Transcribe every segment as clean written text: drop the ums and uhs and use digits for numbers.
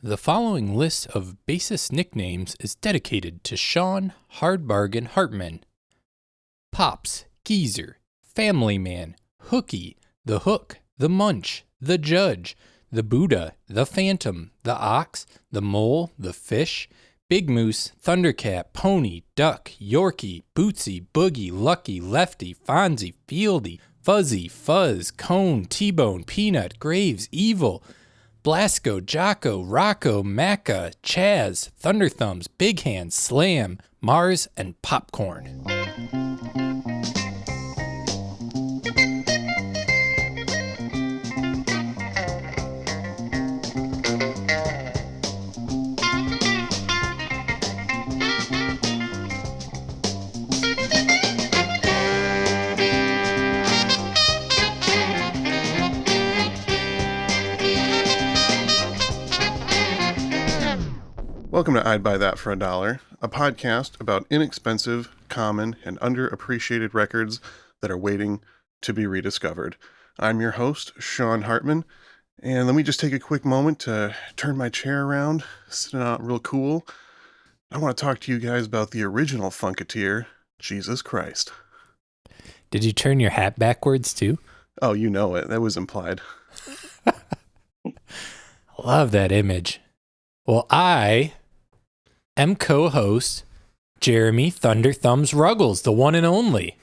The following list of bassist nicknames is dedicated to Sean Hardbargain Hartman. Pops, Geezer, Family Man, Hooky, The Hook, The Munch, The Judge, The Buddha, The Phantom, The Ox, The Mole, The Fish, Big Moose, Thundercat, Pony, Duck, Yorkie, Bootsy, Boogie, Lucky, Lefty, Fonzie, Fieldy, Fuzzy, Fuzz, Cone, T-Bone, Peanut, Graves, Evil, Blasco, Jocko, Rocco, Macca, Chaz, Thunderthumbs, Big Hands, Slam, Mars, and Popcorn. Welcome to I'd Buy That for $1, a podcast about inexpensive, common, and underappreciated records that are waiting to be rediscovered. I'm your host, Sean Hartman, and let me just take a quick moment to turn my chair around, sitting out real cool. I want to talk to you guys about the original Funketeer, Jesus Christ. Did you turn your hat backwards too? Oh, you know it. That was implied. Love that image. Well, I am co-host Jeremy Thunderthumbs Ruggles, the one and only.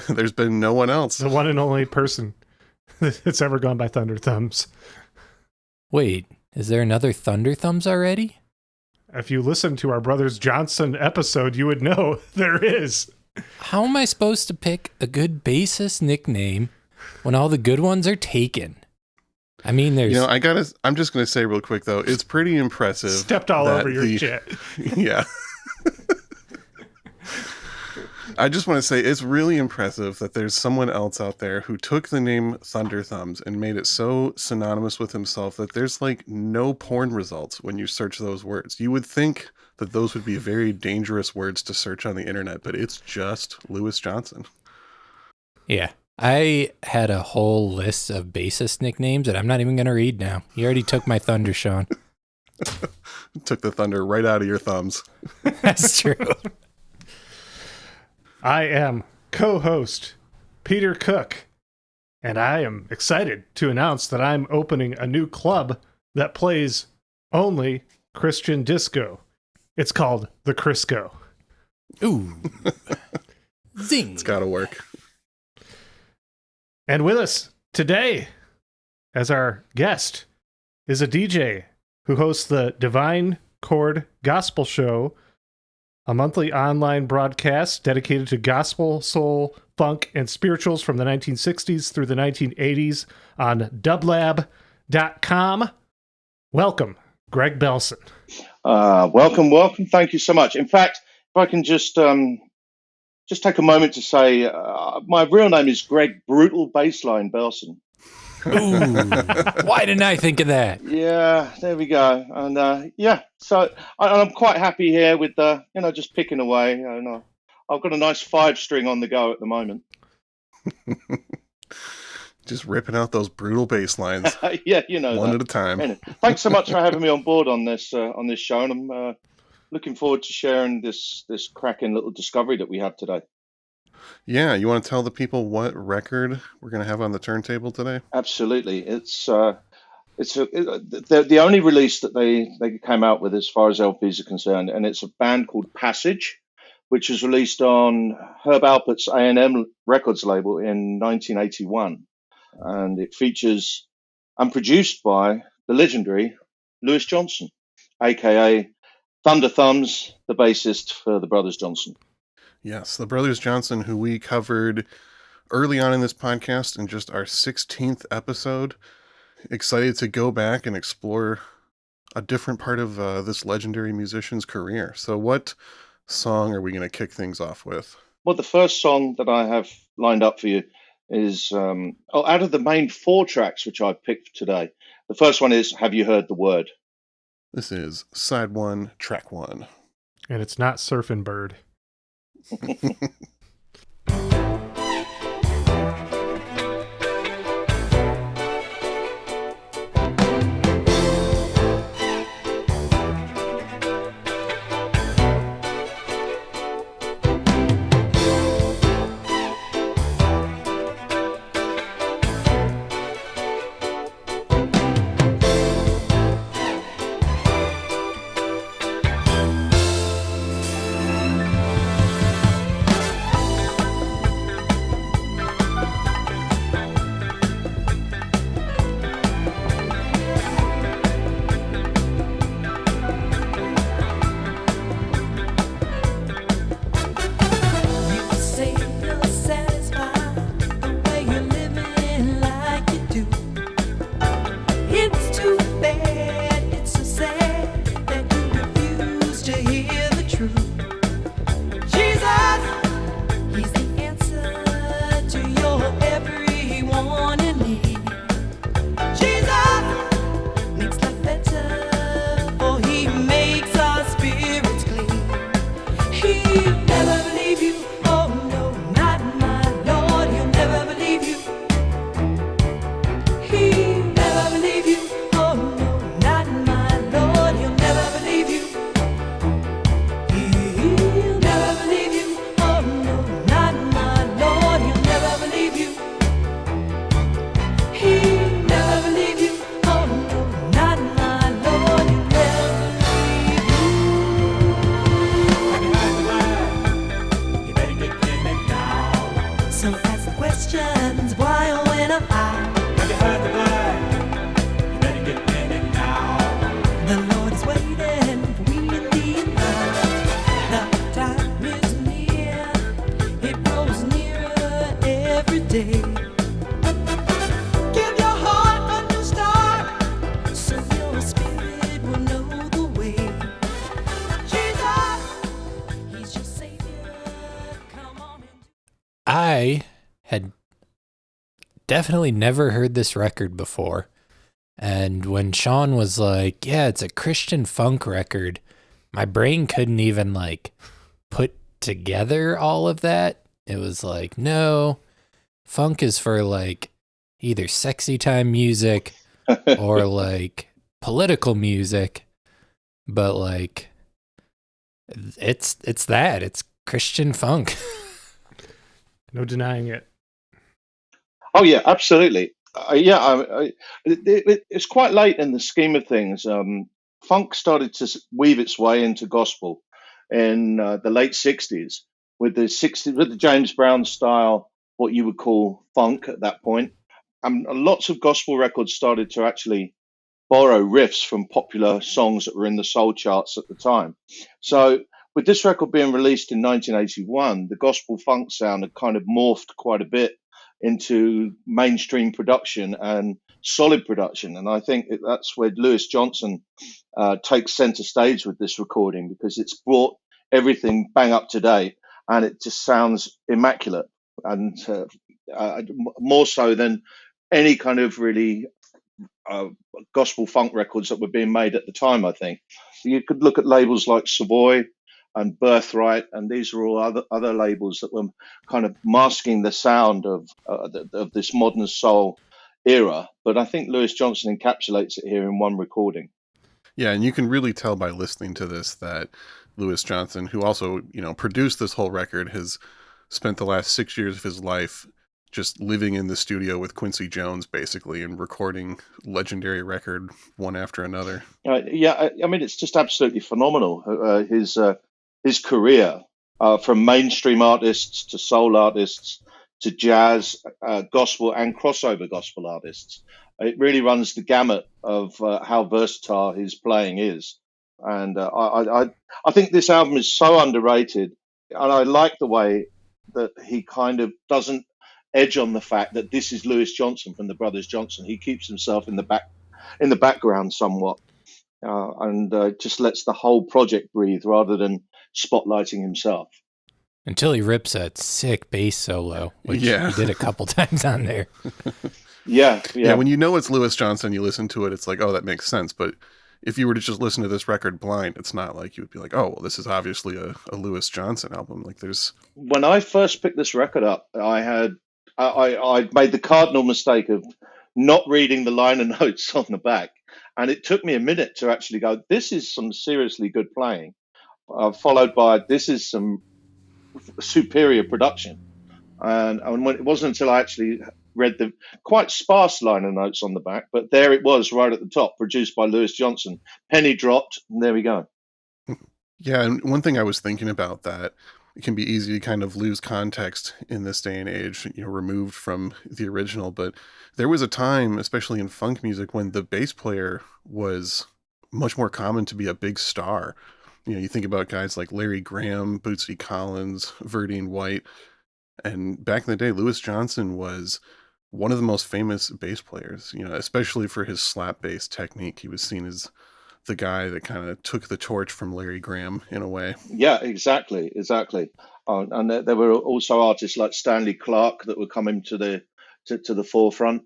There's been no one else. The one and only person that's ever gone by Thunderthumbs. Wait, is there another Thunderthumbs already? If you listen to our Brothers Johnson episode, you would know there is. How am I supposed to pick a good bassist nickname when all the good ones are taken? I mean, there's... You know, I'm just going to say real quick, though, it's pretty impressive. Stepped all over your shit. Yeah. I just want to say it's really impressive that there's someone else out there who took the name Thunderthumbs and made it so synonymous with himself that there's like no porn results when you search those words. You would think that those would be very dangerous words to search on the internet, but it's just Louis Johnson. Yeah. I had a whole list of bassist nicknames that I'm not even going to read now. You already took my thunder, Sean. Took the thunder right out of your thumbs. That's true. I am co-host Peter Cook, and I am excited to announce that I'm opening a new club that plays only Christian disco. It's called the Crisco. Ooh. Zing. It's got to work. And with us today, as our guest, is a DJ who hosts the Divine Chord Gospel Show, a monthly online broadcast dedicated to gospel, soul, funk, and spirituals from the 1960s through the 1980s on dublab.com. Welcome, Greg Belson. Welcome. Thank you so much. In fact, if I can just take a moment to say my real name is Greg Brutal Bassline Belson. Ooh, why didn't I think of that? Yeah, there we go. And so I'm quite happy here with just picking away. And I've got a nice 5-string on the go at the moment. Just ripping out those brutal bass lines. Yeah, one at a time. Anyway, thanks so much for having me on board on this show, and I'm looking forward to sharing this cracking little discovery that we have today. Yeah, you want to tell the people what record we're going to have on the turntable today? Absolutely. It's the only release that they came out with as far as LPs are concerned, and it's a band called Passage, which was released on Herb Alpert's A&M Records label in 1981, and it features and produced by the legendary Louis Johnson, aka Thunderthumbs, the bassist for the Brothers Johnson. Yes, the Brothers Johnson, who we covered early on in this podcast in just our 16th episode. Excited to go back and explore a different part of this legendary musician's career. So what song are we going to kick things off with? Well, the first song that I have lined up for you is, out of the main 4 tracks which I picked today, the first one is Have You Heard the Word? This is side 1, track 1. And it's not Surfing Bird. The Lord is waiting for we to be in line. The time is near, it grows nearer every day. Give your heart a new start, so your spirit will know the way. Jesus, He's your Savior. Come on and I had definitely never heard this record before. And when Sean was like, yeah, it's a Christian funk record, my brain couldn't even like put together all of that. It was like, no, funk is for like either sexy time music or like political music. But like, it's Christian funk. No denying it. Oh yeah, absolutely. It's quite late in the scheme of things. Funk started to weave its way into gospel in the late '60s with the James Brown style, what you would call funk at that point. Lots of gospel records started to actually borrow riffs from popular songs that were in the soul charts at the time. So, with this record being released in 1981, the gospel funk sound had kind of morphed quite a bit into mainstream production and solid production. And I think that's where Lewis Johnson takes center stage with this recording, because it's brought everything bang up to date and it just sounds immaculate, and more so than any kind of really gospel funk records that were being made at the time. I think you could look at labels like Savoy and Birthright, and these are all other labels that were kind of masking the sound of this modern soul era. But I think Lewis Johnson encapsulates it here in one recording. Yeah, and you can really tell by listening to this that Lewis Johnson, who also, produced this whole record, has spent the last 6 years of his life just living in the studio with Quincy Jones, basically, and recording legendary record one after another. It's just absolutely phenomenal. His career, from mainstream artists to soul artists to jazz, gospel, and crossover gospel artists. It really runs the gamut of how versatile his playing is. And I think this album is so underrated, and I like the way that he kind of doesn't edge on the fact that this is Lewis Johnson from the Brothers Johnson. He keeps himself in the background somewhat, and just lets the whole project breathe rather than spotlighting himself. Until he rips that sick bass solo, which he did a couple times on there. Yeah. When you know it's Lewis Johnson, you listen to it, it's like, oh, that makes sense. But if you were to just listen to this record blind, it's not like you would be like, oh, well, this is obviously a Lewis Johnson album. Like, there's. When I first picked this record up, I made the cardinal mistake of not reading the liner notes on the back, and it took me a minute to actually go, this is some seriously good playing, followed by this is some superior production. And when it wasn't until I actually read the quite sparse liner notes on the back, but there it was right at the top, produced by Lewis Johnson. Penny dropped, and there we go. Yeah, and one thing I was thinking about, that it can be easy to kind of lose context in this day and age, removed from the original. But there was a time, especially in funk music, when the bass player was much more common to be a big star. You think about guys like Larry Graham, Bootsy Collins, Verdine White. And back in the day, Lewis Johnson was one of the most famous bass players, especially for his slap bass technique. He was seen as the guy that kind of took the torch from Larry Graham in a way. Yeah, exactly. And there were also artists like Stanley Clarke that were coming to the forefront.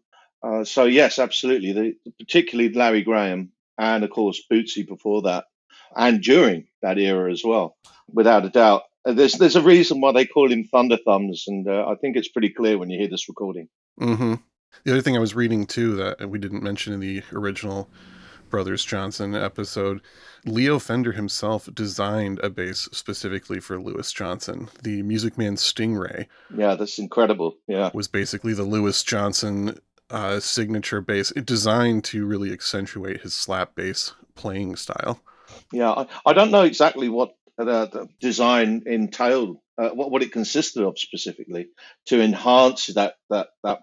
So yes, absolutely. Particularly Larry Graham, and of course Bootsy before that, and during that era as well, without a doubt. There's a reason why they call him Thunder Thumbs, and I think it's pretty clear when you hear this recording. Mm-hmm. The other thing I was reading too that we didn't mention in the original Brothers Johnson episode, Leo Fender himself designed a bass specifically for Lewis Johnson. The Music Man Stingray. Yeah, that's incredible. Yeah, was basically the Lewis Johnson signature bass. It designed to really accentuate his slap bass playing style. Yeah, I don't know exactly what the design entailed, what it consisted of specifically to enhance that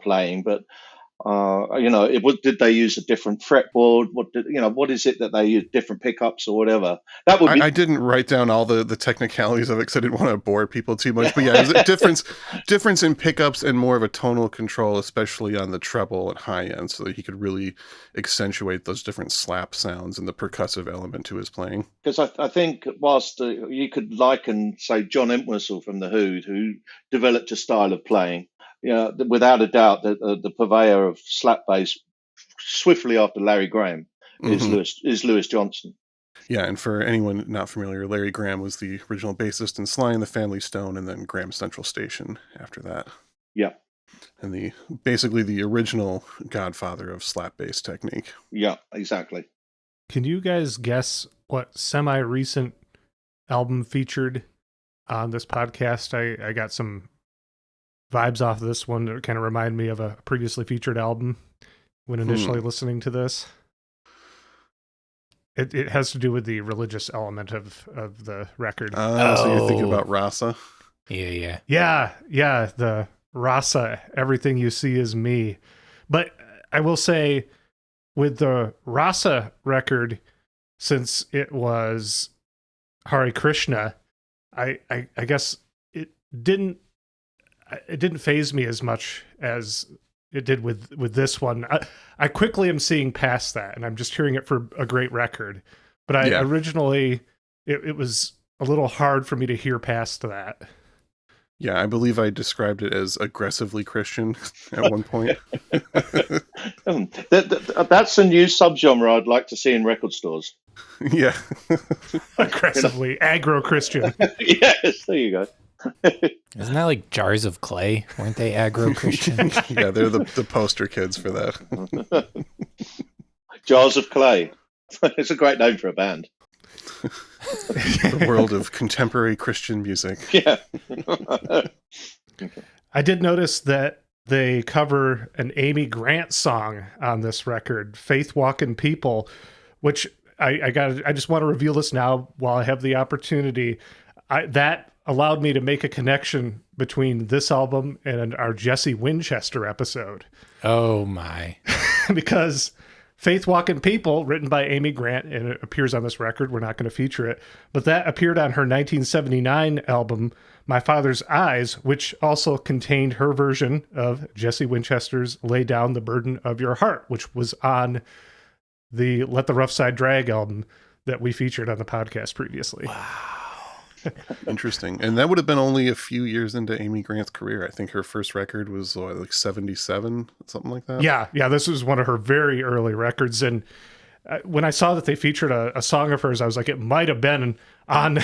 playing, but Did they use a different fretboard? What is it that they use, different pickups or whatever? That would be. I didn't write down all the technicalities of it because I didn't want to bore people too much. But yeah, there's a difference in pickups and more of a tonal control, especially on the treble and high end, so that he could really accentuate those different slap sounds and the percussive element to his playing. Because I think whilst you could liken, say, John Entwistle from The Who developed a style of playing, without a doubt, the purveyor of slap bass swiftly after Larry Graham is Lewis Johnson. Yeah, and for anyone not familiar, Larry Graham was the original bassist in Sly and the Family Stone, and then Graham Central Station after that. Yeah. And basically the original godfather of slap bass technique. Yeah, exactly. Can you guys guess what semi-recent album featured on this podcast? I got some vibes off of this one that kind of remind me of a previously featured album when initially listening to this. It has to do with the religious element of the record. So you're thinking about Rasa? Yeah. Yeah, the Rasa, Everything You See Is Me. But I will say, with the Rasa record, since it was Hare Krishna, I guess it didn't faze me as much as it did with this one. I quickly am seeing past that, and I'm just hearing it for a great record. But originally, it was a little hard for me to hear past that. Yeah, I believe I described it as aggressively Christian at one point. That's a new subgenre I'd like to see in record stores. Yeah. Aggressively aggro-Christian. Yes, there you go. Isn't that like Jars of Clay? Weren't they aggro Christian? Yeah, they're the poster kids for that. Jars of Clay. It's a great name for a band. The world of contemporary Christian music. Yeah. I did notice that they cover an Amy Grant song on this record, Faith Walking People, which I just want to reveal this now while I have the opportunity. That allowed me to make a connection between this album and our Jesse Winchester episode. Oh my. Because Faith Walking People, written by Amy Grant, and it appears on this record. We're not going to feature it. But that appeared on her 1979 album, My Father's Eyes, which also contained her version of Jesse Winchester's Lay Down the Burden of Your Heart, which was on the Let the Rough Side Drag album that we featured on the podcast previously. Wow. Interesting. And that would have been only a few years into Amy Grant's career. I think her first record was like 77, something like that. Yeah. This was one of her very early records. And when I saw that they featured a song of hers, I was like, it might have been on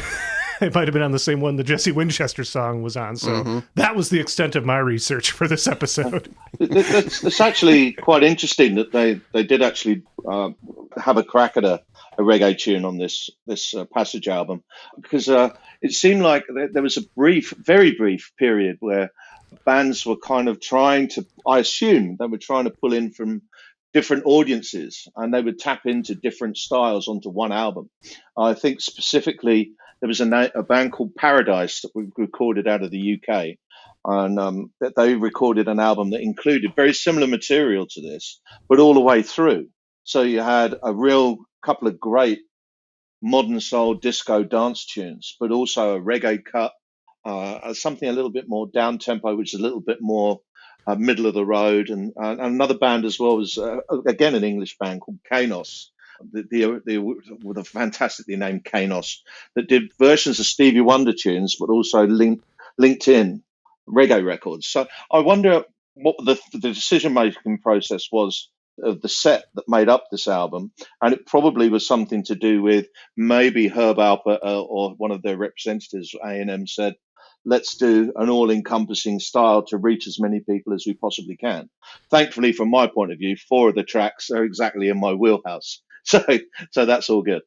it might have been on the same one the Jesse Winchester song was on. So that was the extent of my research for this episode. It's actually quite interesting that they did actually have a crack at a reggae tune on this Passage album, because it seemed like there was a very brief period where bands were kind of trying to, I assume they were trying to pull in from different audiences, and they would tap into different styles onto one album. I think specifically there was a band called Paradise that we recorded out of the UK, and that they recorded an album that included very similar material to this, but all the way through. So you had a real couple of great modern soul disco dance tunes, but also a reggae cut, something a little bit more down tempo, which is a little bit more middle of the road, and another band as well was again an English band called Kanos, with a fantastically named Kanos, that did versions of Stevie Wonder tunes, but also linked in reggae records. So I wonder what the decision making process was of the set that made up this album, and it probably was something to do with maybe Herb Alpert or one of their representatives, A&M, said, let's do an all-encompassing style to reach as many people as we possibly can. Thankfully, from my point of view, 4 of the tracks are exactly in my wheelhouse, so that's all good.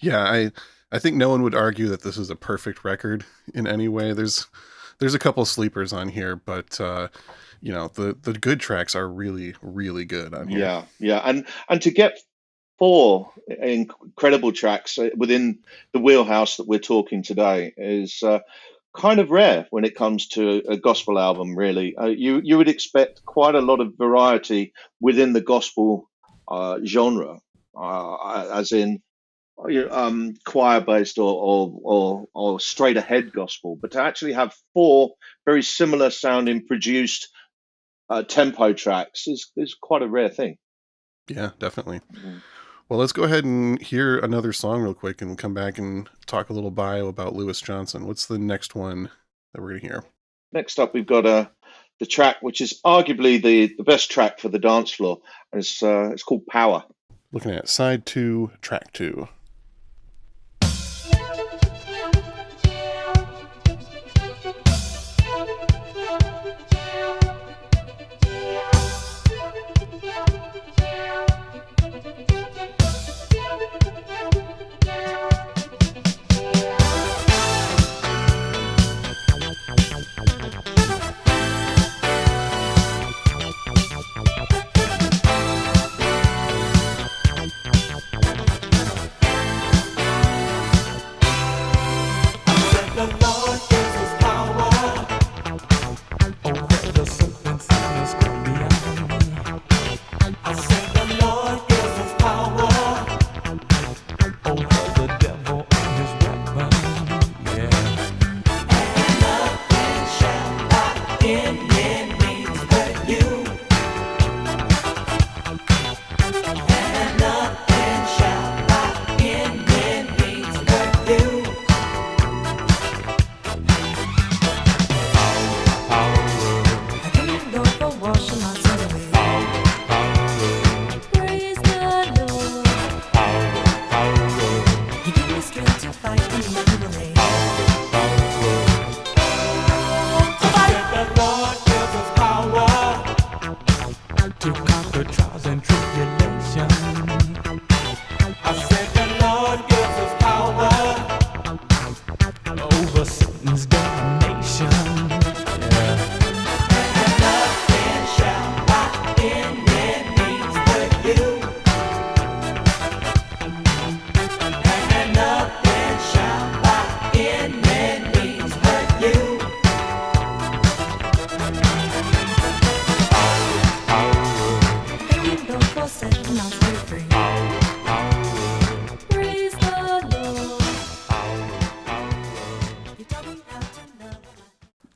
Yeah, I think no one would argue that this is a perfect record in any way. There's a couple sleepers on here, but the good tracks are really, really good on here. Yeah. And to get 4 incredible tracks within the wheelhouse that we're talking today is kind of rare when it comes to a gospel album. Really, you would expect quite a lot of variety within the gospel genre, as in choir based or straight ahead gospel, but to actually have four very similar sounding produced tempo tracks is quite a rare thing. Yeah, definitely. Mhm. Well, let's go ahead and hear another song real quick and come back and talk a little bio about Louis Johnson. What's the next one that we're going to hear? Next up, we've got the track which is arguably the best track for the dance floor, and it's called Power. Looking at side 2, track 2.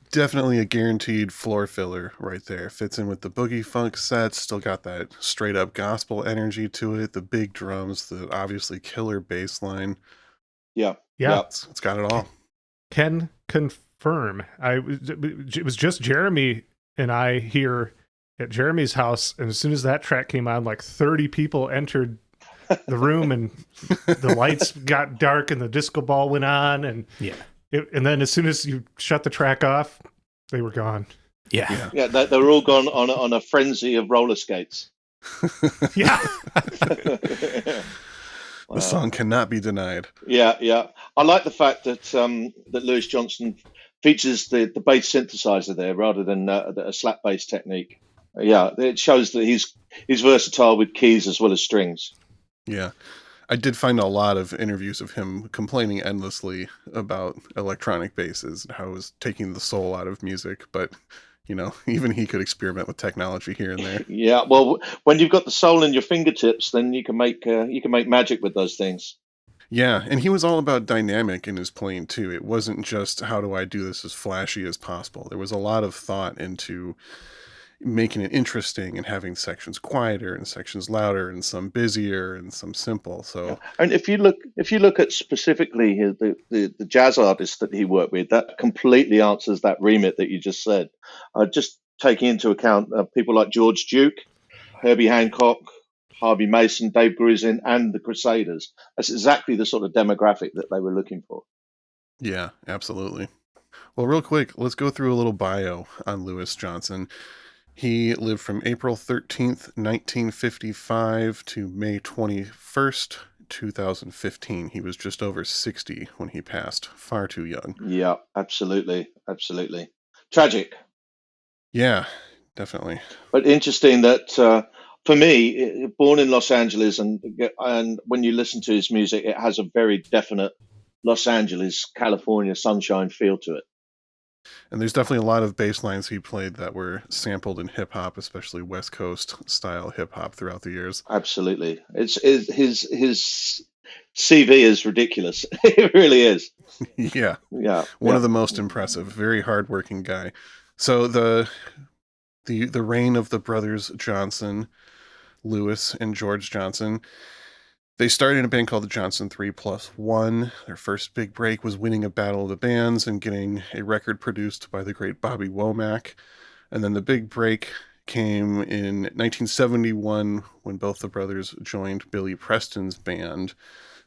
Definitely a guaranteed floor filler right there. Fits in with the boogie funk sets, still got that straight up gospel energy to it, the big drums, the obviously killer bass line. Yeah. It's got it all. Can confirm. It was just Jeremy and I here at Jeremy's house, and as soon as that track came on, like 30 people entered the room, and the lights got dark, and the disco ball went on, and and then as soon as you shut the track off, they were gone. Yeah. They were all gone on a frenzy of roller skates. Yeah. The song cannot be denied. Yeah. I like the fact that that Louis Johnson features the bass synthesizer there rather than a slap bass technique. Yeah, it shows that he's versatile with keys as well as strings. Yeah. I did find a lot of interviews of him complaining endlessly about electronic basses and how it was taking the soul out of music, but even he could experiment with technology here and there. Yeah, well, when you've got the soul in your fingertips, then you can make magic with those things. Yeah, and he was all about dynamic in his playing too. It wasn't just how do I do this as flashy as possible. There was a lot of thought into making it interesting and having sections quieter and sections louder and some busier and some simple. So, and if you look at specifically the jazz artists that he worked with, that completely answers that remit that you just said. Just taking into account people like George Duke, Herbie Hancock, Harvey Mason, Dave Grusin, and the Crusaders. That's exactly the sort of demographic that they were looking for. Yeah, absolutely. Well, real quick, let's go through a little bio on Louis Johnson. He lived from April 13th, 1955 to May 21st, 2015. He was just over 60 when he passed. Far too young. Yeah, absolutely. Tragic. Yeah, definitely. But interesting that for me, born in Los Angeles, and when you listen to his music, it has a very definite Los Angeles, California sunshine feel to it. And there's definitely a lot of bass lines he played that were sampled in hip hop, especially West Coast style hip hop throughout the years. Absolutely. His CV is ridiculous. It really is. Yeah. Yeah. One of the most impressive, very hardworking guy. So the reign of the brothers Johnson, Lewis and George Johnson, they started in a band called the Johnson 3+1. Their first big break was winning a Battle of the Bands and getting a record produced by the great Bobby Womack. And then the big break came in 1971 when both the brothers joined Billy Preston's band.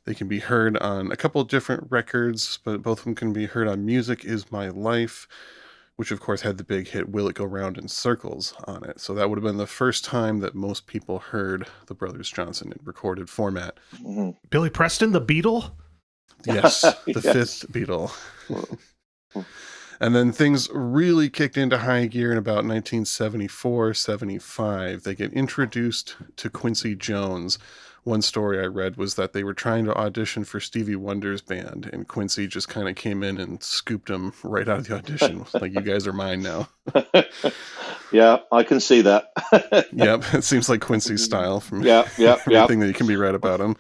They can be heard on a couple of different records, but both of them can be heard on Music Is My Life, which of course had the big hit Will It Go Round in Circles on it. So that would have been the first time that most people heard the Brothers Johnson in recorded format. Mm-hmm. Billy Preston, the Beatle? Yes, the fifth Beatle. And then things really kicked into high gear in about 1974, 75. They get introduced to Quincy Jones. One story I read was that they were trying to audition for Stevie Wonder's band, and Quincy just kind of came in and scooped them right out of the audition. Like, you guys are mine now. Yeah, I can see that. Yep, it seems like Quincy's style from everything that you can be read about him.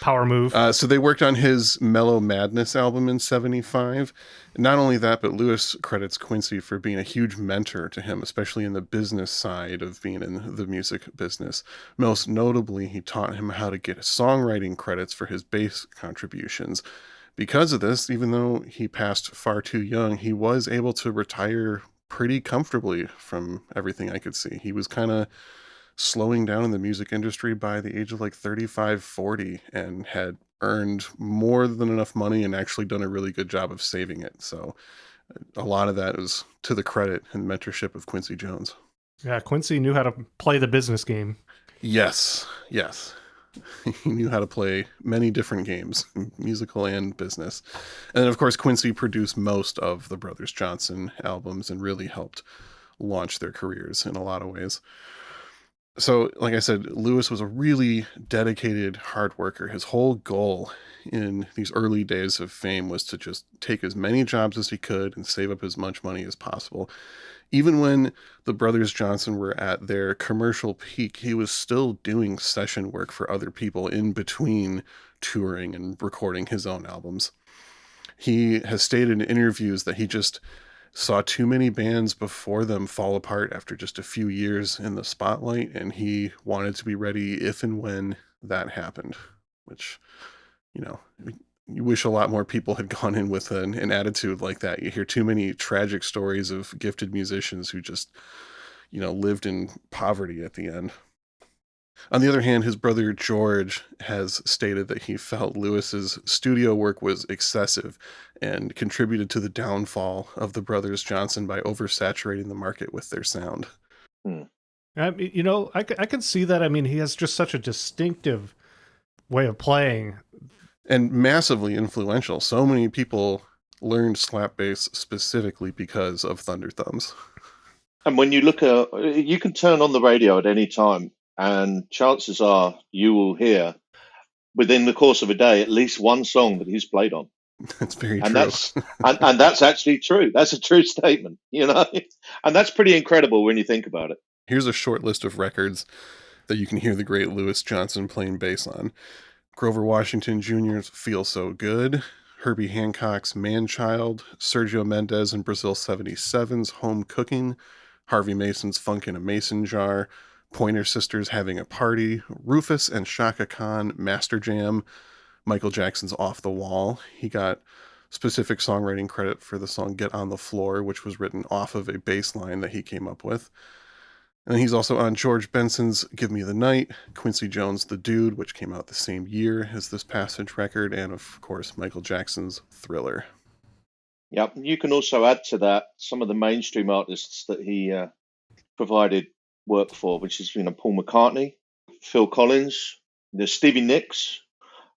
Power move. So they worked on his Mellow Madness album in 75. Not only that, but Lewis credits Quincy for being a huge mentor to him, especially in the business side of being in the music business. Most notably, he taught him how to get songwriting credits for his bass contributions. Because of this, even though he passed far too young, he was able to retire pretty comfortably from everything I could see. He was kind of slowing down in the music industry by the age of like 35, 40, and had earned more than enough money and actually done a really good job of saving it. So a lot of that is to the credit and mentorship of Quincy Jones. Yeah, Quincy knew how to play the business game. Yes. He knew how to play many different games, musical and business. And then, of course, Quincy produced most of the Brothers Johnson albums and really helped launch their careers in a lot of ways. So, like I said, Lewis was a really dedicated hard worker. His whole goal in these early days of fame was to just take as many jobs as he could and save up as much money as possible. Even when the Brothers Johnson were at their commercial peak, he was still doing session work for other people in between touring and recording his own albums. He has stated in interviews that he just saw too many bands before them fall apart after just a few years in the spotlight, and he wanted to be ready if and when that happened, which, you wish a lot more people had gone in with an attitude like that. You hear too many tragic stories of gifted musicians who just, lived in poverty at the end. On the other hand, his brother George has stated that he felt Lewis's studio work was excessive and contributed to the downfall of the Brothers Johnson by oversaturating the market with their sound. I can see that. I mean, he has just such a distinctive way of playing. And massively influential. So many people learned slap bass specifically because of Thunder Thumbs. And when you you can turn on the radio at any time, and chances are you will hear within the course of a day at least one song that he's played on. That's very and true. That's actually true. That's a true statement, and that's pretty incredible when you think about it. Here's a short list of records that you can hear the great Lewis Johnson playing bass on. Grover Washington Jr.'s Feel So Good, Herbie Hancock's Man-Child, Sergio Mendes and Brazil 77's Home Cooking, Harvey Mason's Funk in a Mason Jar, Pointer Sisters Having a Party, Rufus and Shaka Khan Master Jam, Michael Jackson's Off the Wall. He got specific songwriting credit for the song Get on the Floor, which was written off of a bass line that he came up with. And he's also on George Benson's Give Me the Night, Quincy Jones' The Dude, which came out the same year as this Passage record, and of course Michael Jackson's Thriller. Yeah, you can also add to that some of the mainstream artists that he provided work for, which is Paul McCartney, Phil Collins, Stevie Nicks,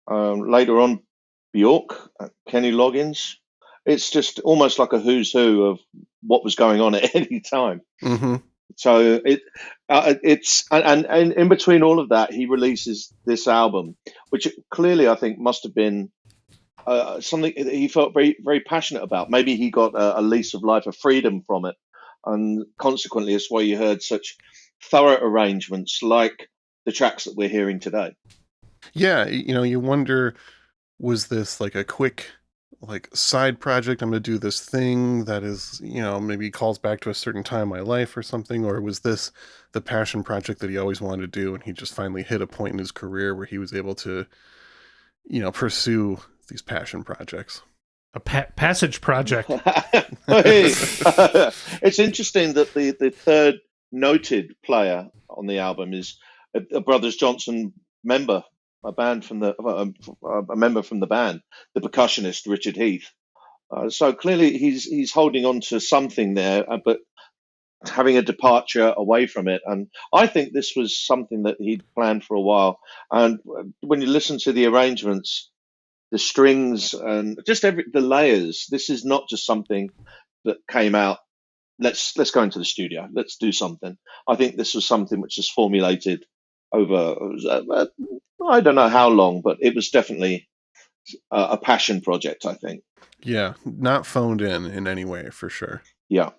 later on Bjork, Kenny Loggins. It's just almost like a who's who of what was going on at any time. Mm-hmm. So it's in between all of that, he releases this album, which clearly I think must have been something that he felt very, very passionate about. Maybe he got a lease of life, of freedom from it, and consequently, it's why you heard such thorough arrangements like the tracks that we're hearing today. Yeah, you wonder, was this like a quick side project? I'm going to do this thing that is, maybe calls back to a certain time in my life or something, or was this the passion project that he always wanted to do and he just finally hit a point in his career where he was able to, pursue these passion projects? A passage project. It's interesting that the third noted player on the album is a Brothers Johnson member, a member from the band, the percussionist Richard Heath. So clearly he's holding on to something there, but having a departure away from it. And I think this was something that he'd planned for a while. And when you listen to the arrangements, the strings and just the layers, this is not just something that came out. Let's go into the studio. Let's do something. I think this was something which was formulated over, I don't know how long, but it was definitely a passion project, I think. Yeah, not phoned in any way, for sure. Yeah.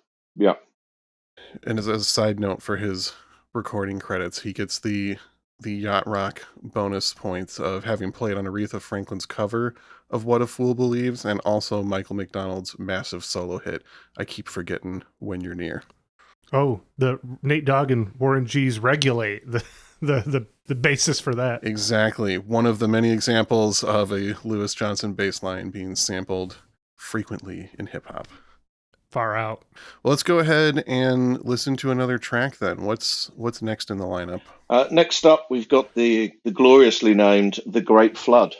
And as a side note for his recording credits, he gets the yacht rock bonus points of having played on Aretha Franklin's cover of What a Fool Believes, and also Michael McDonald's massive solo hit, I Keep Forgetting When You're Near. Oh, the Nate Dogg and Warren G's Regulate, the basis for that. Exactly. One of the many examples of a Louis Johnson bass line being sampled frequently in hip-hop. Far out. Well, let's go ahead and listen to another track then. What's next in the lineup? Next up, we've got the gloriously named The Great Flood.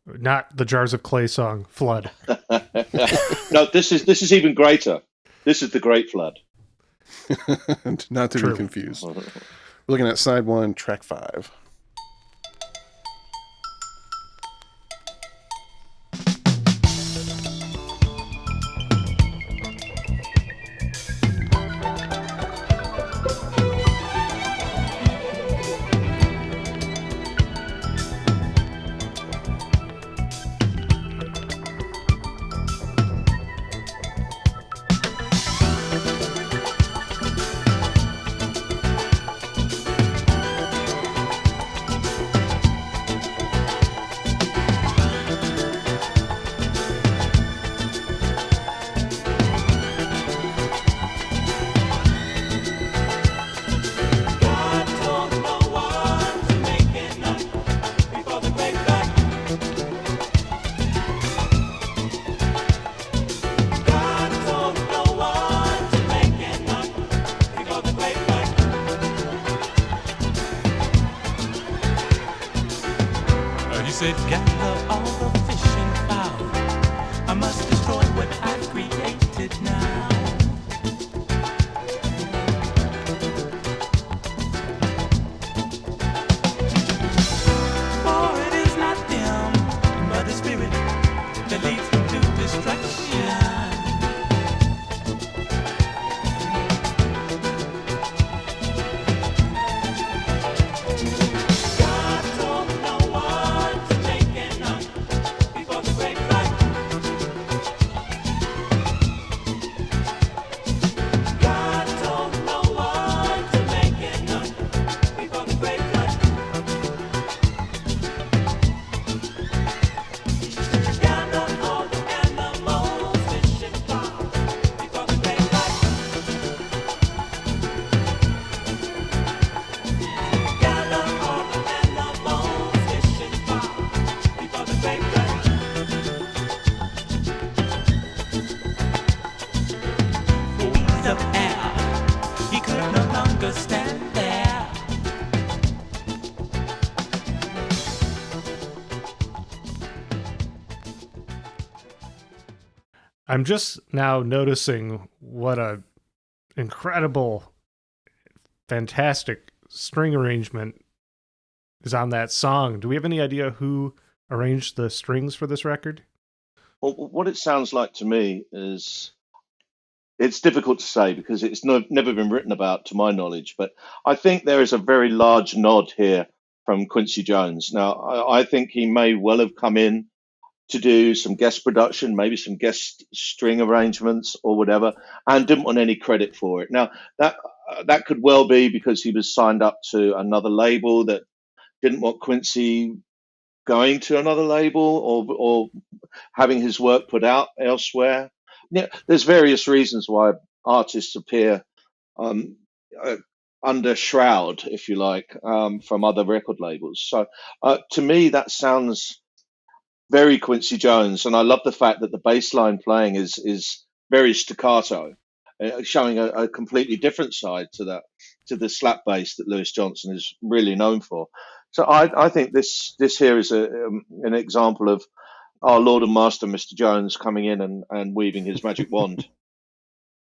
Not the Jars of Clay song, Flood. No, this is even greater. This is The Great Flood. Not to be confused. We're looking at side 1, track 5. said, gather all the fishing foul. I must destroy what I've created now. For it is not them, but the spirit that leads them to destruction. I'm just now noticing what a incredible, fantastic string arrangement is on that song. Do we have any idea who arranged the strings for this record? Well, what it sounds like to me is, it's difficult to say because it's never been written about to my knowledge, but I think there is a very large nod here from Quincy Jones. Now, I think he may well have come in to do some guest production, maybe some guest string arrangements or whatever, and didn't want any credit for it. Now that could well be because he was signed up to another label that didn't want Quincy going to another label or having his work put out elsewhere. Yeah, there's various reasons why artists appear um, uh, under shroud, if you like, from other record labels. So to me, that sounds very Quincy Jones, and I love the fact that the bass line playing is very staccato, showing a completely different side to the slap bass that Louis Johnson is really known for. So I think this here is an example of our Lord and Master, Mr. Jones, coming in and waving his magic wand.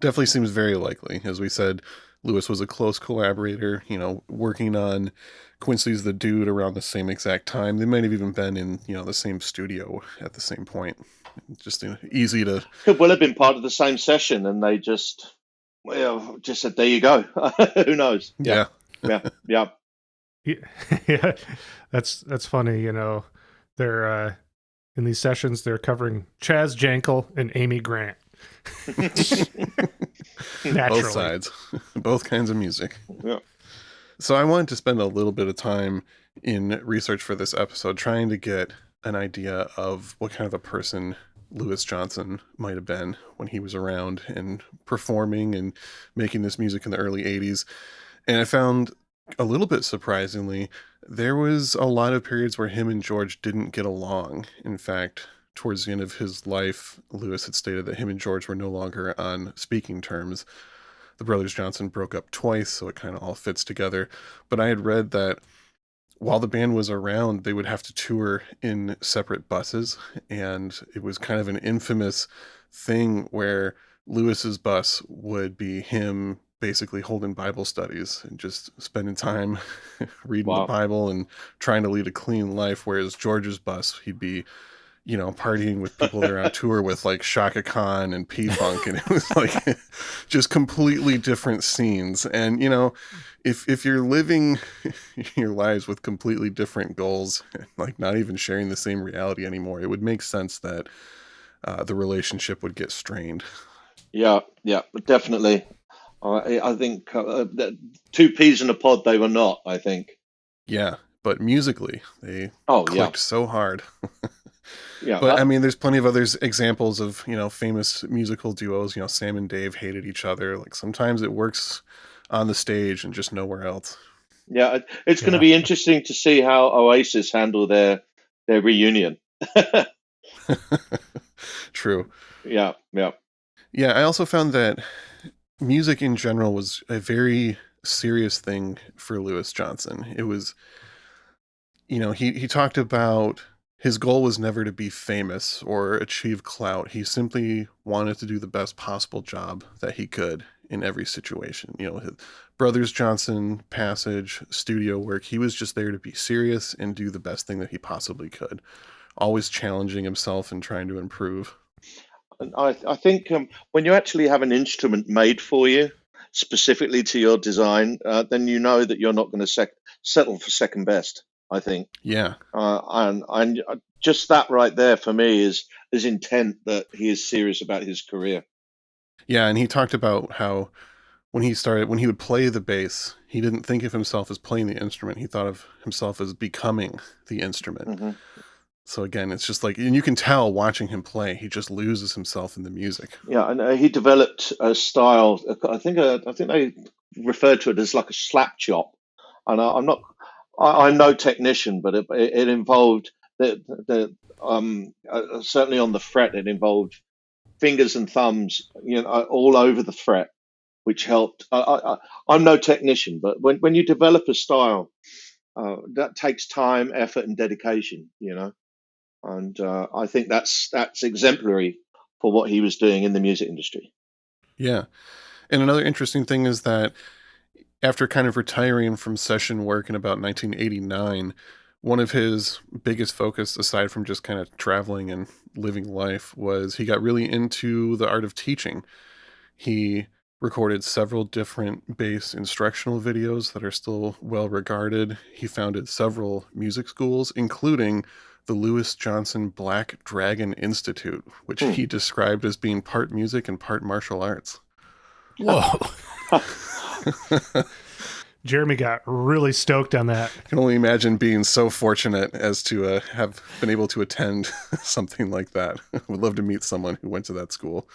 Definitely seems very likely. As we said, Lewis was a close collaborator, working on Quincy's The Dude around the same exact time. They might have even been in, the same studio at the same point. Just easy to... Could well have been part of the same session, and they just said, there you go. Who knows? Yeah. Yeah. Yeah, that's funny. They're in these sessions they're covering Chaz Jankel and Amy Grant. Naturally. Both sides, both kinds of music. Yeah. So I wanted to spend a little bit of time in research for this episode, trying to get an idea of what kind of a person Louis Johnson might have been when he was around and performing and making this music in the early 80s. And I found, a little bit surprisingly, there was a lot of periods where him and George didn't get along. In fact, towards the end of his life, Louis had stated that him and George were no longer on speaking terms. The brothers Johnson broke up twice, so it kind of all fits together. But I had read that while the band was around, they would have to tour in separate buses, and it was kind of an infamous thing where Louis's bus would be him basically holding Bible studies and just spending time reading the Bible and trying to lead a clean life, whereas George's bus, he'd be partying with people that are on tour with, like Shaka Khan and P-Funk, and it was like just completely different scenes. And if you're living your lives with completely different goals, like not even sharing the same reality anymore, it would make sense that the relationship would get strained. Yeah, definitely. I think two peas in a pod they were not, I think. Yeah, but musically they clicked so hard. Yeah, but I mean, there's plenty of other examples of, famous musical duos. Sam and Dave hated each other. Like sometimes it works on the stage and just nowhere else. Yeah, it's going to be interesting to see how Oasis handle their reunion. True. Yeah. Yeah, I also found that music in general was a very serious thing for Louis Johnson. It was, he talked about his goal was never to be famous or achieve clout. He simply wanted to do the best possible job that he could in every situation. His brothers Johnson, Passage, studio work, he was just there to be serious and do the best thing that he possibly could, always challenging himself and trying to improve. And I think when you actually have an instrument made for you, specifically to your design, then you know that you're not going to settle for second best, I think. Yeah. And just that right there for me is intent that he is serious about his career. Yeah, and he talked about how when he would play the bass, he didn't think of himself as playing the instrument. He thought of himself as becoming the instrument. Mm-hmm. So again, it's just like, and you can tell watching him play, he just loses himself in the music. Yeah, and he developed a style. I think they referred to it as like a slap chop. And I'm no technician, but it involved certainly on the fret, it involved fingers and thumbs, all over the fret, which helped. I'm no technician, but when you develop a style, that takes time, effort, and dedication. And I think that's exemplary for what he was doing in the music industry. Yeah. And another interesting thing is that after kind of retiring from session work in about 1989, one of his biggest focus, aside from just kind of traveling and living life, was he got really into the art of teaching. He recorded several different bass instructional videos that are still well regarded. He founded several music schools, including the Lewis Johnson Black Dragon Institute, which he described as being part music and part martial arts. Whoa. Jeremy got really stoked on that. I can only imagine being so fortunate as to have been able to attend something like that. Would love to meet someone who went to that school.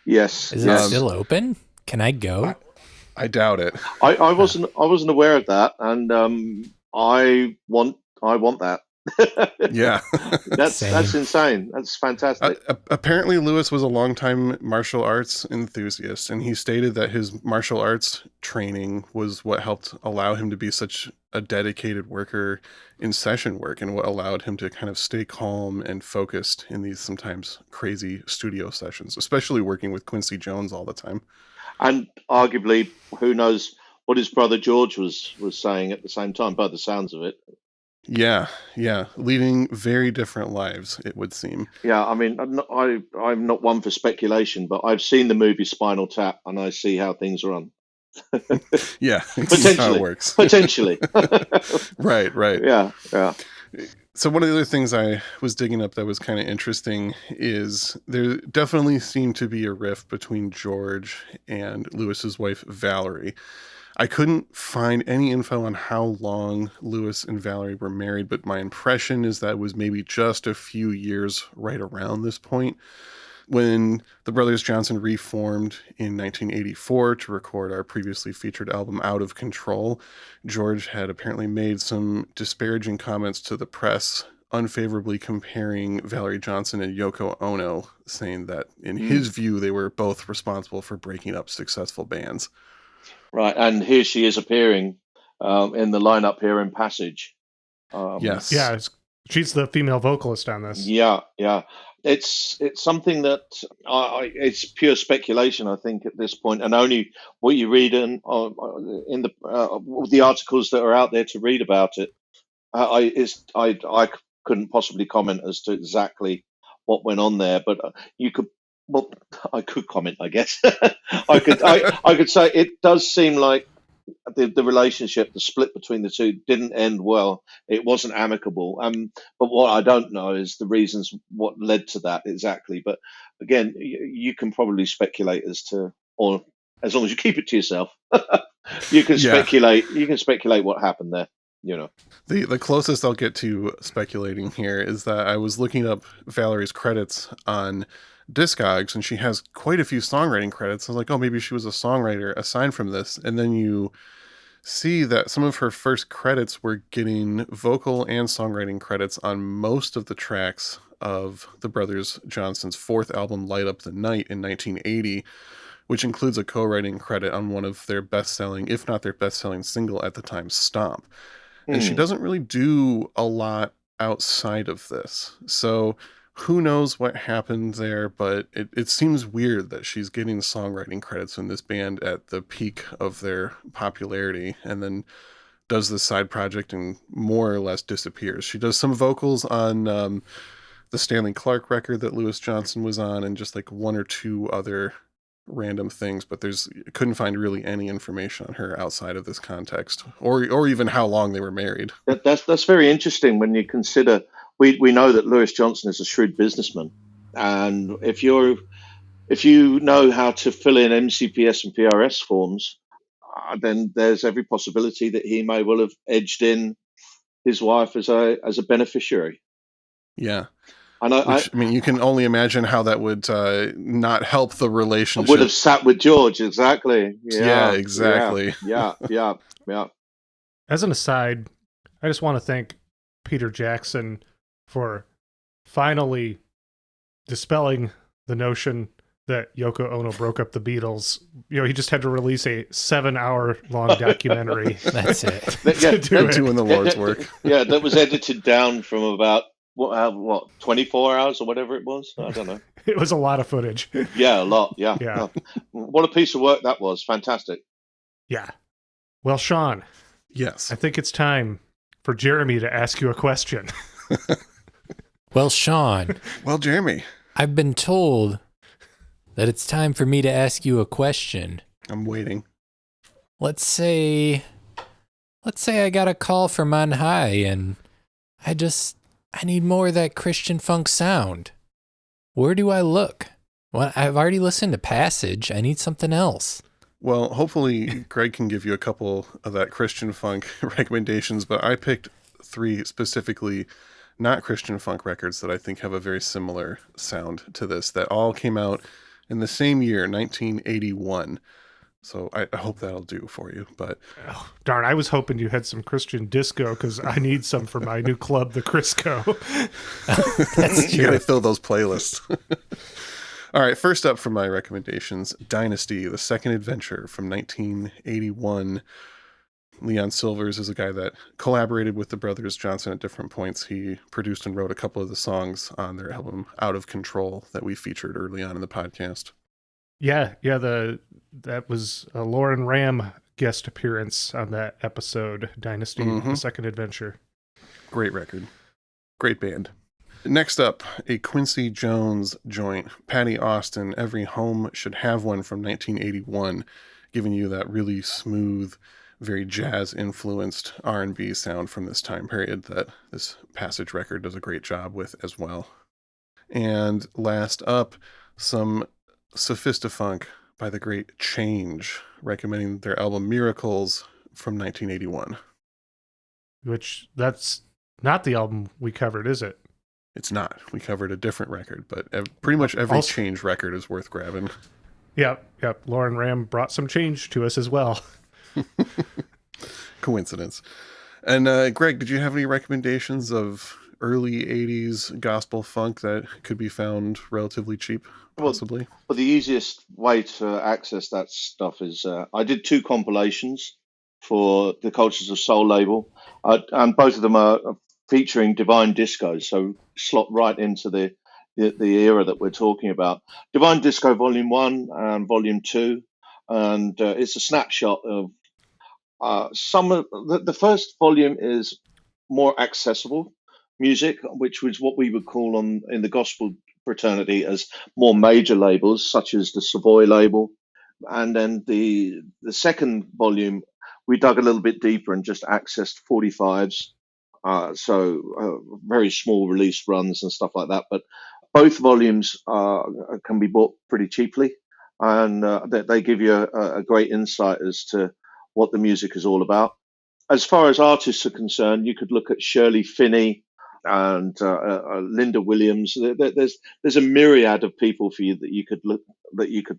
Yes. Is it still open? Can I go? I doubt it. I wasn't aware of that, and I want that. Yeah. That's insane. That's fantastic. Apparently, Lewis was a longtime martial arts enthusiast, and he stated that his martial arts training was what helped allow him to be such a dedicated worker in session work, and what allowed him to kind of stay calm and focused in these sometimes crazy studio sessions, especially working with Quincy Jones all the time. And arguably, who knows what his brother George was saying at the same time, by the sounds of it. Yeah, leading very different lives, it would seem. Yeah, I mean, I'm not one for speculation, but I've seen the movie Spinal Tap, and I see how things run. Yeah, potentially how it works. Potentially. Right. Yeah. So one of the other things I was digging up that was kind of interesting is there definitely seemed to be a rift between George and Lewis's wife, Valerie. I couldn't find any info on how long Lewis and Valerie were married, but my impression is that it was maybe just a few years right around this point. When the Brothers Johnson reformed in 1984 to record our previously featured album Out of Control, George had apparently made some disparaging comments to the press, unfavorably comparing Valerie Johnson and Yoko Ono, saying that in his view, they were both responsible for breaking up successful bands. Right, and here she is appearing in the lineup here in Passage. Yes. Yeah, she's the female vocalist on this. Yeah. It's something that it's pure speculation, I think, at this point, and only what you read in the articles that are out there to read about it. I couldn't possibly comment as to exactly what went on there, but you could. Well, I could comment, I guess. I could say it does seem like the relationship, the split between the two, didn't end well. It wasn't amicable. But what I don't know is the reasons what led to that exactly. But again, you can probably speculate as to, or as long as you keep it to yourself, you can speculate. You can speculate what happened there. You know, the closest I'll get to speculating here is that I was looking up Valerie's credits on Discogs, and she has quite a few songwriting credits. I was like, oh, maybe she was a songwriter aside from this. And then you see that some of her first credits were getting vocal and songwriting credits on most of the tracks of the Brothers Johnson's fourth album, Light Up the Night, in 1980, which includes a co-writing credit on one of their best-selling, if not their best-selling single at the time, Stomp. And she doesn't really do a lot outside of this. So who knows what happened there, but it seems weird that she's getting songwriting credits in this band at the peak of their popularity, and then does this side project and more or less disappears. She does some vocals on the Stanley Clarke record that Lewis Johnson was on, and just like one or two other random things, but couldn't find really any information on her outside of this context, or even how long they were married. That's very interesting when you consider we know that Lewis Johnson is a shrewd businessman, and if you know how to fill in MCPS and PRS forms, then there's every possibility that he may well have edged in his wife as a beneficiary. Yeah. And I mean, you can only imagine how that would not help the relationship. Would have sat with George, exactly. Yeah, exactly. Yeah. As an aside, I just want to thank Peter Jackson for finally dispelling the notion that Yoko Ono broke up the Beatles. You know, he just had to release a 7-hour-long documentary. That's it. Doing the Lord's work. Yeah, that was edited down from about what 24 hours or whatever it was. I don't know. It was a lot of footage. Yeah, a lot. Yeah. What a piece of work that was. Fantastic. Yeah. Well, Sean. Yes. I think it's time for Jeremy to ask you a question. Well, Sean. Well, Jeremy. I've been told that it's time for me to ask you a question. I'm waiting. Let's say I got a call from on high and I just I need more of that Christian funk sound. Where do I look? Well, I've already listened to Passage. I need something else. Well, hopefully Greg can give you a couple of that Christian funk recommendations, but I picked 3 specifically not Christian funk records that I think have a very similar sound to this, that all came out in the same year, 1981. So I hope that'll do for you. But Oh, darn, I was hoping you had some Christian disco because I need some for my new club, the Crisco. That's you true. gotta fill those playlists. All right, first up from my recommendations, Dynasty, the second adventure from 1981. Leon Silvers is a guy that collaborated with the brothers Johnson at different points. He produced and wrote a couple of the songs on their album Out of Control that we featured early on in the podcast. Yeah, that was a Lauren Ram guest appearance on that episode, Dynasty, the second adventure. Great record. Great band. Next up, a Quincy Jones joint, Patty Austin, Every Home Should Have One from 1981, giving you that really smooth, very jazz-influenced R&B sound from this time period that this Passage record does a great job with as well. And last up, some Sophistafunk by the great Change, recommending their album Miracles from 1981. Which, that's not the album we covered, is it? It's not. We covered a different record, but pretty much every Also, Change record is worth grabbing. Yep. Lauren Ram brought some change to us as well. Coincidence. And Greg, did you have any recommendations of early 80s gospel funk that could be found relatively cheap, possibly? Well, the easiest way to access that stuff is I did 2 compilations for the Cultures of Soul label, and both of them are featuring Divine Disco, so slot right into the era that we're talking about. Divine Disco Volume 1 and Volume 2, and it's a snapshot of some of the first volume is more accessible music, which was what we would call in the gospel fraternity as more major labels, such as the Savoy label. And then the second volume, we dug a little bit deeper and just accessed 45s, very small release runs and stuff like that. But both volumes can be bought pretty cheaply, and they give you a great insight as to what the music is all about. As far as artists are concerned, you could look at Shirley Finney and Linda Williams. There's a myriad of people for you that you could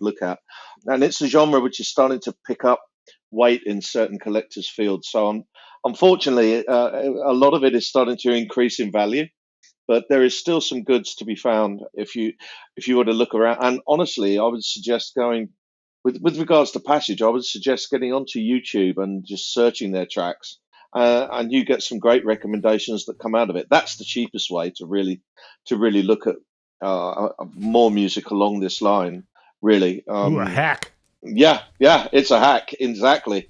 look at, and it's a genre which is starting to pick up weight in certain collectors' fields. So unfortunately, a lot of it is starting to increase in value, but there is still some goods to be found if you were to look around. And honestly, I would suggest going with regards to Passage. I would suggest getting onto YouTube and just searching their tracks, and you get some great recommendations that come out of it. That's the cheapest way to really look at more music along this line. Really, Ooh, a hack. Yeah, it's a hack, exactly.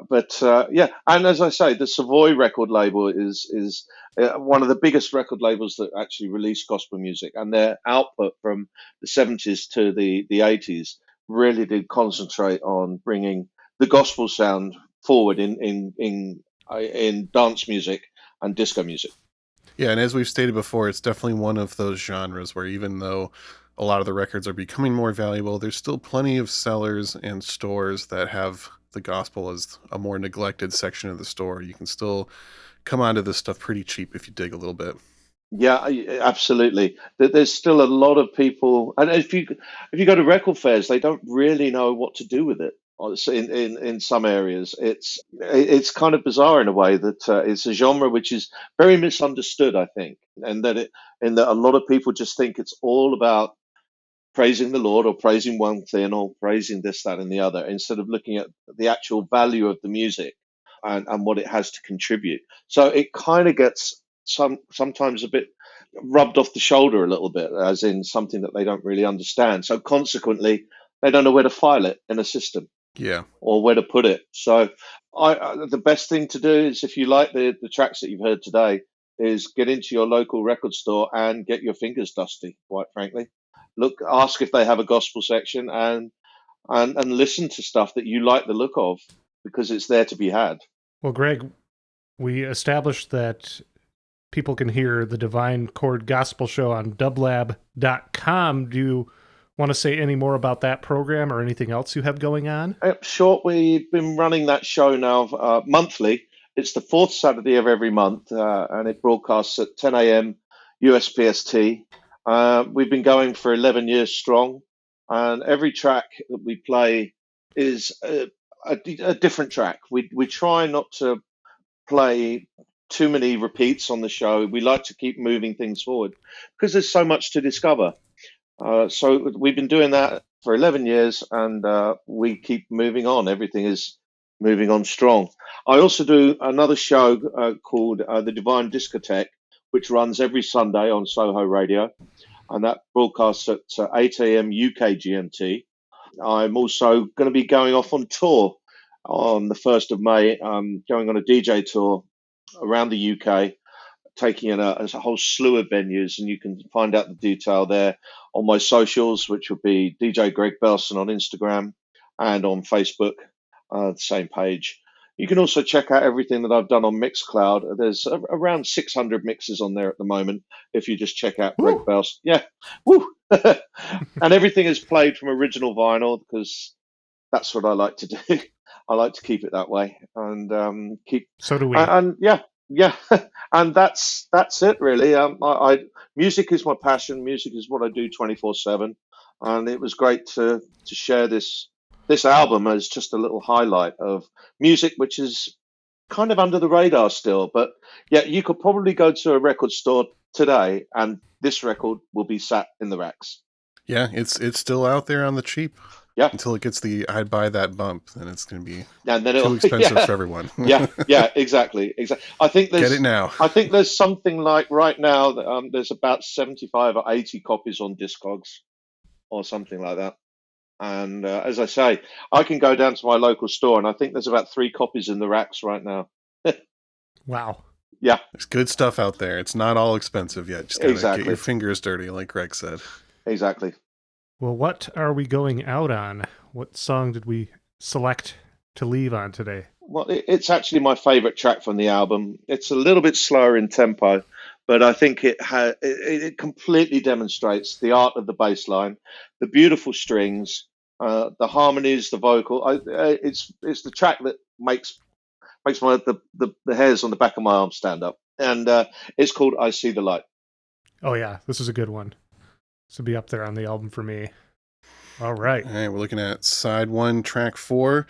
But and as I say, the Savoy record label is one of the biggest record labels that actually release gospel music, and their output from the 70s to the 80s really did concentrate on bringing the gospel sound forward in dance music and disco music. Yeah, and as we've stated before, it's definitely one of those genres where even though a lot of the records are becoming more valuable, there's still plenty of sellers and stores that have the gospel as a more neglected section of the store. You can still come onto this stuff pretty cheap if you dig a little bit. Yeah, absolutely. There's still a lot of people, and if you go to record fairs, they don't really know what to do with it. In some areas, it's kind of bizarre in a way that it's a genre which is very misunderstood, I think, and that a lot of people just think it's all about praising the Lord or praising one thing or praising this, that, and the other, instead of looking at the actual value of the music and what it has to contribute. So it kind of gets sometimes a bit rubbed off the shoulder a little bit, as in something that they don't really understand. So consequently, they don't know where to file it in a system. Yeah. Or where to put it. So the best thing to do is, if you like the tracks that you've heard today, is get into your local record store and get your fingers dusty, quite frankly. Ask if they have a gospel section and listen to stuff that you like the look of, because it's there to be had. Well, Greg, we established that people can hear the Divine Chord Gospel Show on dublab.com. Do you want to say any more about that program or anything else you have going on? Sure. We've been running that show now monthly. It's the fourth Saturday of every month, and it broadcasts at 10 a.m. USPST. We've been going for 11 years strong, and every track that we play is a different track. We try not to play too many repeats on the show. We like to keep moving things forward because there's so much to discover. So we've been doing that for 11 years, and we keep moving on. Everything is moving on strong. I also do another show called The Divine Discotheque, which runs every Sunday on Soho Radio, and that broadcasts at 8 a.m. UK GMT. I'm also going to be going off on tour on the 1st of May, going on a DJ tour around the UK, taking in a whole slew of venues, and you can find out the detail there on my socials, which would be DJ Greg Belson on Instagram and on Facebook, the same page. You can also check out everything that I've done on Mixcloud. There's around 600 mixes on there at the moment. If you just check out Greg Belson, yeah, woo, and everything is played from original vinyl because that's what I like to do. I like to keep it that way, and keep. So do we. And yeah, and that's it really. Music is my passion. Music is what I do 24/7, and it was great to share this album as just a little highlight of music, which is kind of under the radar still. But yeah, you could probably go to a record store today, and this record will be sat in the racks. Yeah, it's still out there on the cheap. Yeah. Until it gets the I'd buy that bump, then it's going to be too expensive for everyone. yeah, exactly. I think get it now. I think there's something like right now, there's about 75 or 80 copies on Discogs or something like that. And as I say, I can go down to my local store, and I think there's about 3 copies in the racks right now. Wow. Yeah. There's good stuff out there. It's not all expensive yet. Just gotta get your fingers dirty, like Greg said. Exactly. Well, what are we going out on? What song did we select to leave on today? Well, it's actually my favorite track from the album. It's a little bit slower in tempo, but I think it completely demonstrates the art of the bass line, the beautiful strings, the harmonies, the vocal. It's the track that makes the hairs on the back of my arm stand up, and it's called "I See the Light." Oh yeah, this is a good one. This will be up there on the album for me. All right. All right, we're looking at side 1, track 4.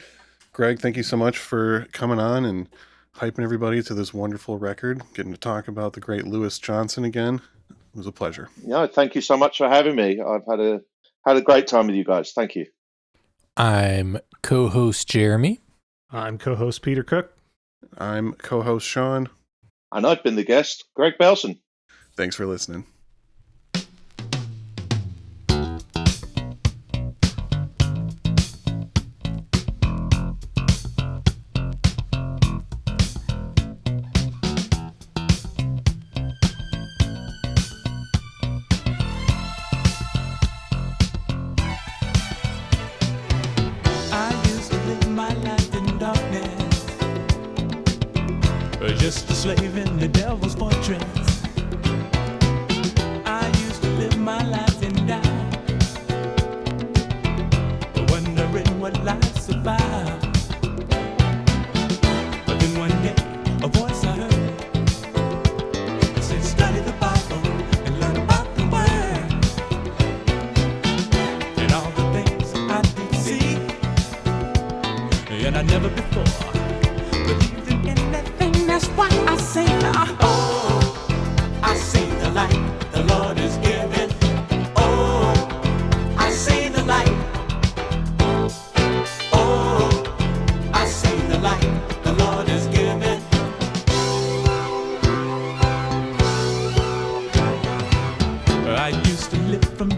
Greg, thank you so much for coming on and hyping everybody to this wonderful record, getting to talk about the great Louis Johnson again. It was a pleasure. Yeah, thank you so much for having me. I've had a great time with you guys. Thank you. I'm co-host Jeremy. I'm co-host Peter Cook. I'm co-host Sean. And I've been the guest, Greg Belson. Thanks for listening. Just a slave in the devil's fortress. I used to live my life in doubt, wondering what life's about. But then one day, a voice I heard said, study the Bible and learn about the Word. And all the things I did see, and I never before believed in anything. That's why I say now, oh, I see the light the Lord is giving. Oh, I see the light. Oh, I see the light the Lord is giving. I used to live from